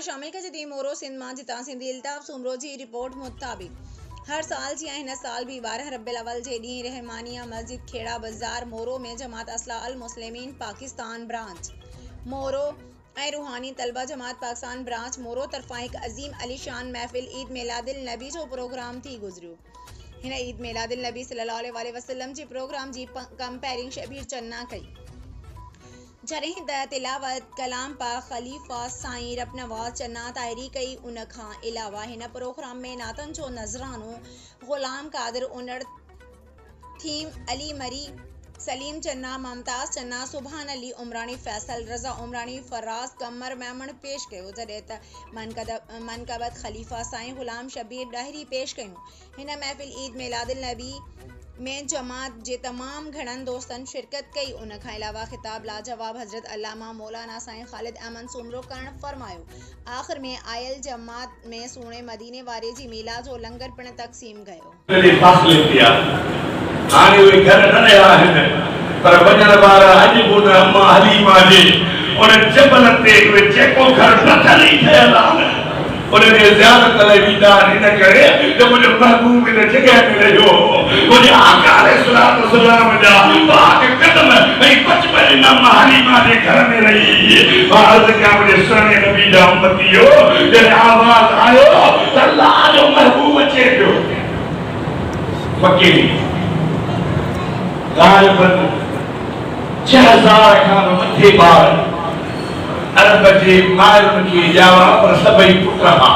शामिल के जदी मोरो सिंध मां जिता सिंधी इल्ताफ सुमरो जी रिपोर्ट मुताबिक हर साल जी हिन साल भी 12 रब्बिल अव्वल जे ॾींहुं रहमानिया मस्जिद खेड़ा बाज़ार मोरो में जमात असला अल मुस्लिमीन पाकिस्तान ब्रांच मोरो ऐं रूहानी तलबा जमात पाकिस्तान ब्रांच मोरो तरफ़ां हिकु अज़ीम अलीशान महफ़िल ईद मिलादिल नबी जो प्रोग्राम थी गुज़रियो। हिन ईद मिलादिल नबी सल्लल्लाहु अलैहि वसल्लम जी प्रोग्राम जी कम पहिरीं शबीर चन्ना कई जॾहिं त तिलावत कलाम पाक ख़लीफ़ा साईं रबनवाज़ चन्ना ताहिरी कई। उन खां अलावा हिन प्रोग्राम में नातन जो नज़रानो ग़ुलाम कादिर उनड़ थीम अली मरी सलीम चन्ना ममताज़ चन्ना सुभान अली उमरानी फैसल रज़ा उमरानी फराज कमर मैमण पेश कयो जॾहिं त मनकबत ख़लीफ़ा साईं ग़ुलाम शबीर डाहिरी पेश कयूं। हिन महफ़िल ईद मिलादिल नबी में जमात जे तमाम घणनि दोस्तनि शिरकत कई। उन खां अलावा खिताब लाजवाब हज़रत अल्लामा मौलाना साईं ख़ालिद अहमद सुमरो करण फरमायो। आख़िर में आयल जमात में सूणे मदीने वारे जी मीला जो लंगर पिण तक़सीम कयो। हाणे उहे घर न रहिया आहिनि पर वञण वारा अॼु बि उन अम्मा हलीमा जे उन जबल ते उहे जेको घर ठहियल ई ठहियल आहे उनखे ज़ियारत लाइ वेंदा आहिनि। इन करे जो मुंहिंजो महबूब इन जॻह ते रहियो मुंहिंजे आका अलैहिस्सलाम जा पाक कदम ऐं बचपन इन अम्मा हलीमा जे घर में रही। मां अर्ज़ कयां मुंहिंजे सुहिणे नबी जा उम्मतियो जॾहिं आवाज़ आयो त अल्लाह जो महबूब अचे पियो फ़क़ीर गालिबन 6000 खां मथे ॿार अरब जे माइरुनि खे ॼावा पर सभई पुट हा।